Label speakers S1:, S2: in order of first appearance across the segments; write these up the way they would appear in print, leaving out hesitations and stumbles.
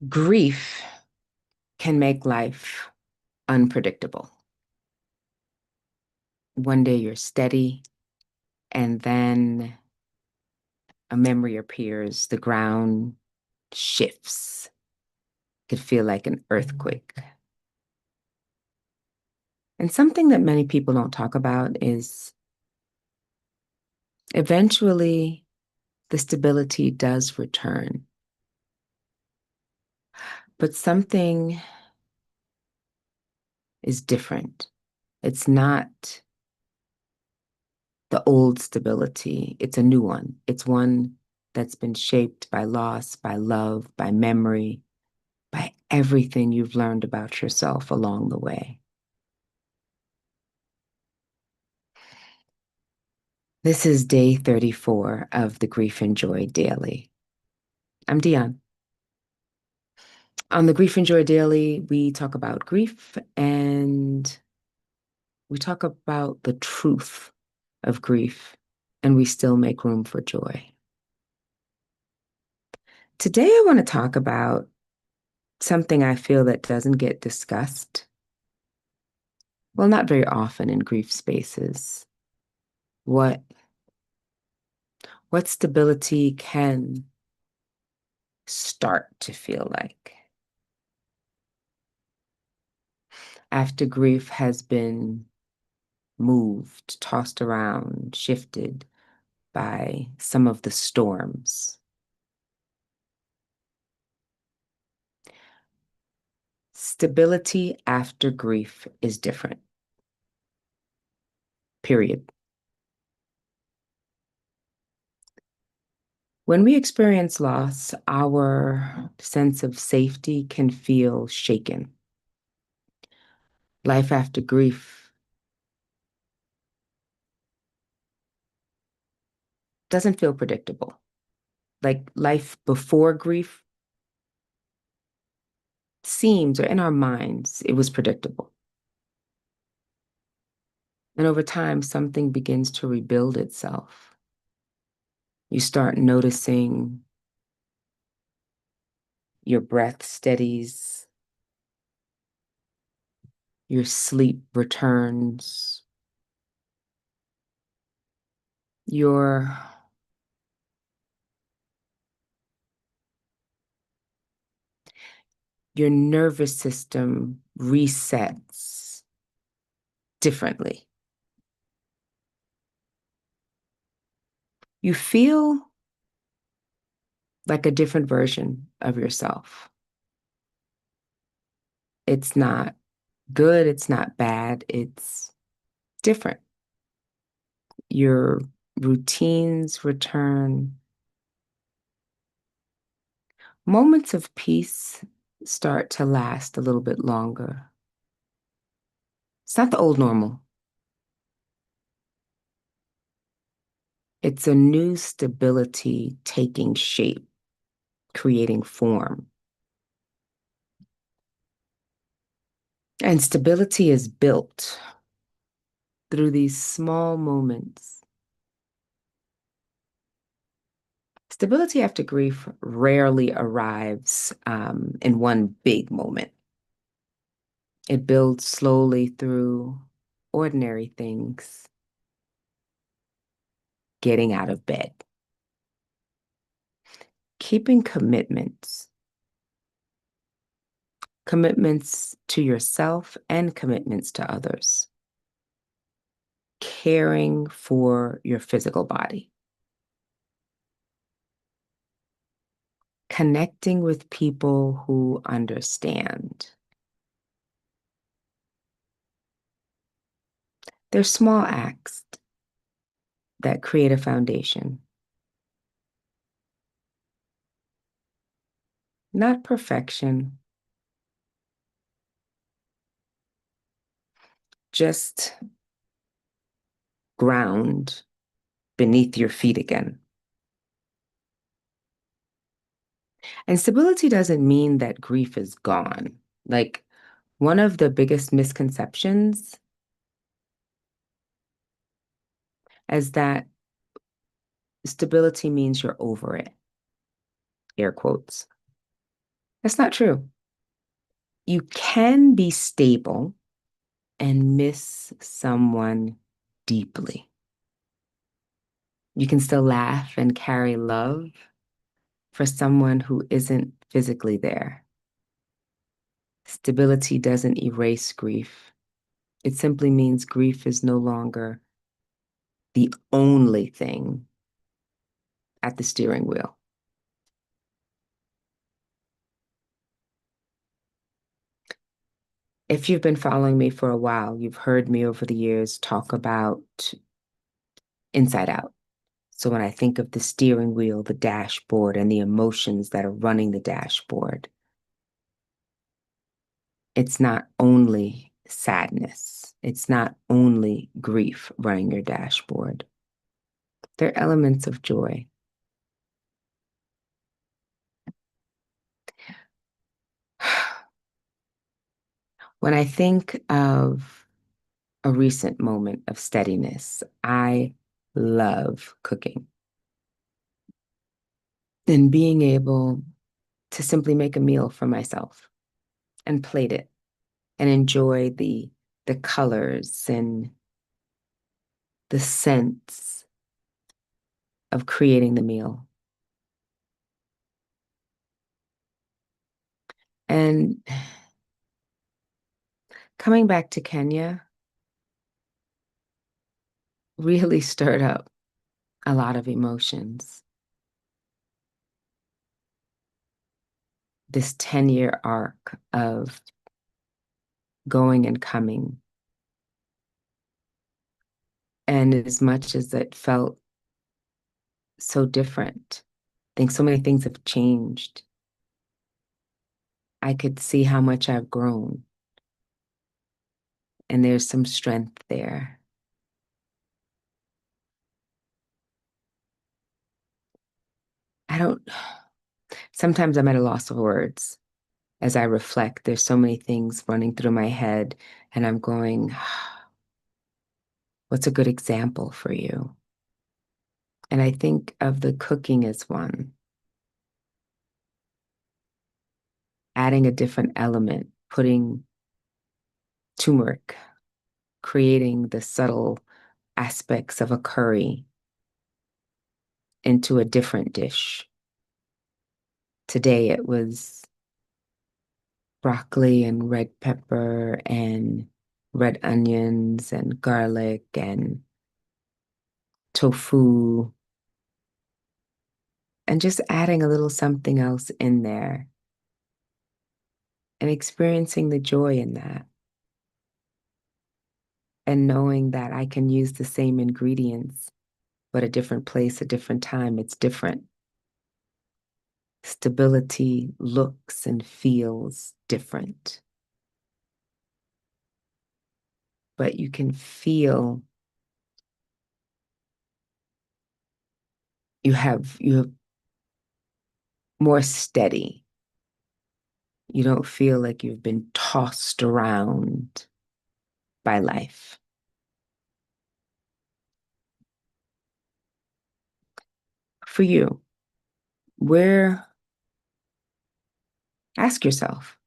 S1: Grief can make life unpredictable. One day you're steady, and then a memory appears, the ground shifts. It could feel like an earthquake. And something that many people don't talk about is eventually the stability does return. But something is different. It's not the old stability, it's a new one. It's one that's been shaped by loss, by love, by memory, by everything you've learned about yourself along the way. This is day 34 of the Grief and Joy Daily. I'm Dionne. On the Grief and Joy Daily, we talk about grief and we talk about the truth of grief, and we still make room for joy. Today, I want to talk about something I feel that doesn't get discussed. Well, not very often in grief spaces. What what stability can start to feel like after grief has been moved, tossed around, shifted by some of the storms. Stability after grief is different, period. When we experience loss, our sense of safety can feel shaken. Life after grief doesn't feel predictable. Like life before grief seems, or in our minds, it was predictable. And over time, something begins to rebuild itself. You start noticing your breath steadies, your sleep returns, your your nervous system resets differently. You feel like a different version of yourself. It's not good, it's not bad, it's different. Your routines return. Moments of peace start to last a little bit longer. It's not the old normal. It's a new stability taking shape, creating form. And stability is built through these small moments. Stability after grief rarely arrives in one big moment. It builds slowly through ordinary things, getting out of bed, keeping commitments, commitments to yourself and commitments to others, caring for your physical body, connecting with people who understand. They're small acts that create a foundation. Not perfection, just ground beneath your feet again. And stability doesn't mean that grief is gone. Like, one of the biggest misconceptions is that stability means you're over it, air quotes. That's not true. You can be stable and miss someone deeply. You can still laugh and carry love for someone who isn't physically there. Stability doesn't erase grief. It simply means grief is no longer the only thing at the steering wheel. If you've been following me for a while, you've heard me over the years talk about inside out. So when I think of the steering wheel, the dashboard, and the emotions that are running the dashboard, it's not only sadness, it's not only grief running your dashboard. They're elements of joy. When I think of a recent moment of steadiness, I love cooking and being able to simply make a meal for myself and plate it and enjoy the colors and the scents of creating the meal. And coming back to Kenya really stirred up a lot of emotions. This 10-year arc of going and coming. And as much as it felt so different, I think so many things have changed. I could see how much I've grown, and there's some strength there. I don't, sometimes I'm at a loss of words as I reflect. There's so many things running through my head, and I'm going, what's a good example for you? And I think of the cooking as one, adding a different element, putting turmeric, creating the subtle aspects of a curry into a different dish. Today it was broccoli and red pepper and red onions and garlic and tofu and just adding a little something else in there and experiencing the joy in that and knowing that I can use the same ingredients, but a different place, a different time. It's different. Stability looks and feels different, but you can feel you have more steady. You don't feel like you've been tossed around by life. For you, where, ask yourself,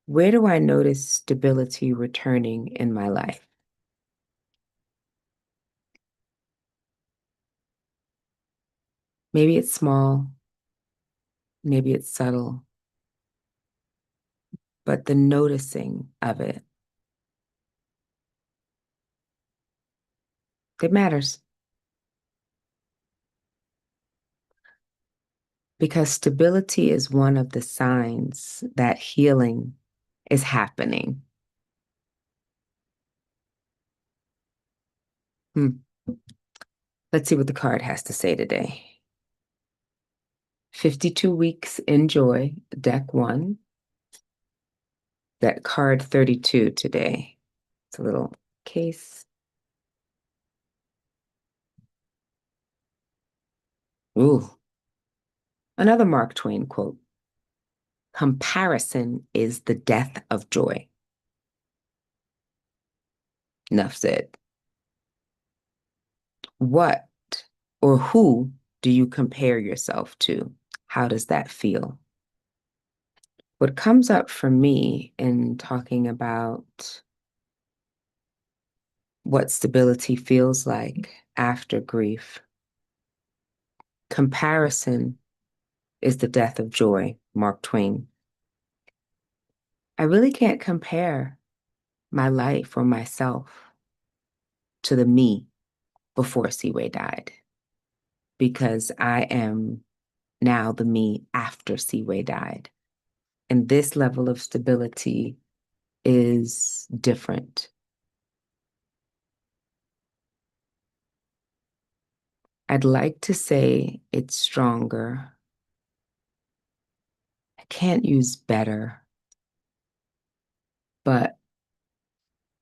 S1: where do I notice stability returning in my life? Maybe it's small, maybe it's subtle, but the noticing of it, it matters because stability is one of the signs that healing is happening. Hmm. Let's see what the card has to say today. 52 weeks in joy, deck one. That card 32 today. It's a little case. Ooh, another Mark Twain quote. Comparison is the death of joy. Enough said. What or who do you compare yourself to? How does that feel? What comes up for me in talking about what stability feels like after grief, comparison is the death of joy, Mark Twain. I really can't compare my life or myself to the me before Seaway died because I am now the me after Seaway died. And this level of stability is different. I'd like to say it's stronger. I can't use better, but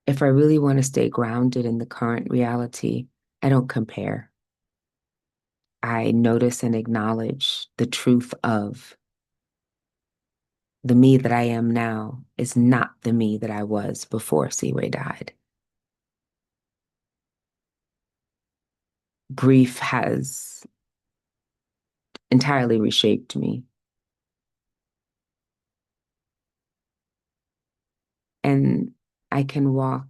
S1: if I really want to stay grounded in the current reality, I don't compare. I notice and acknowledge the truth of the me that I am now is not the me that I was before Seaway died. Grief has entirely reshaped me. And I can walk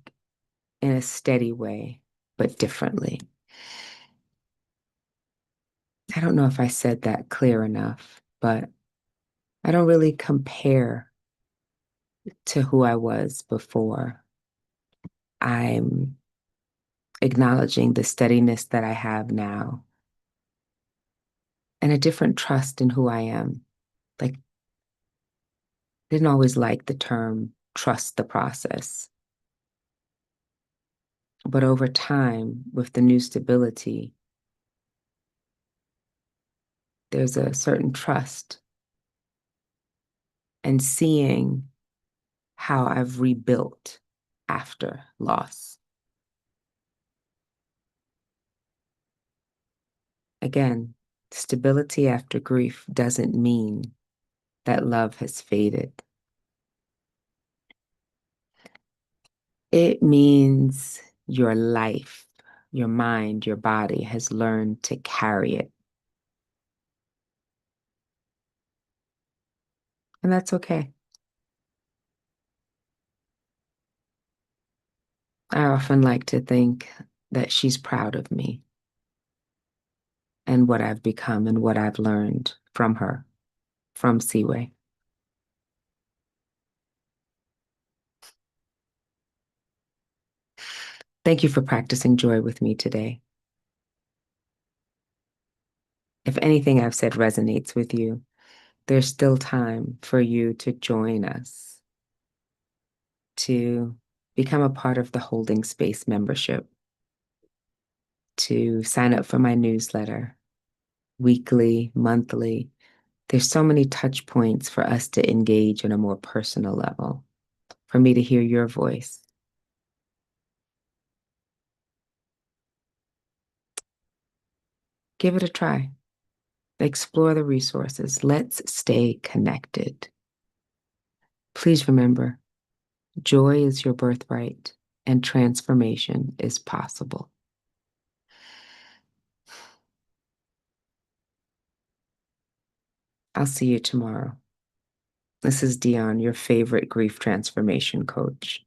S1: in a steady way, but differently. I don't know if I said that clear enough, but I don't really compare to who I was before. I'm acknowledging the steadiness that I have now and a different trust in who I am. Like, didn't always like the term trust the process. But over time, with the new stability, there's a certain trust and seeing how I've rebuilt after loss. Again, stability after grief doesn't mean that love has faded. It means your life, your mind, your body has learned to carry it. And that's okay. I often like to think that she's proud of me and what I've become and what I've learned from her, from Seaway. Thank you for practicing joy with me today. If anything I've said resonates with you, there's still time for you to join us, to become a part of the Holding Space membership, to sign up for my newsletter, weekly, monthly. There's so many touch points for us to engage on a more personal level, for me to hear your voice. Give it a try. Explore the resources. Let's stay connected. Please remember, joy is your birthright and transformation is possible. I'll see you tomorrow. This is Dionne, your favorite grief transformation coach.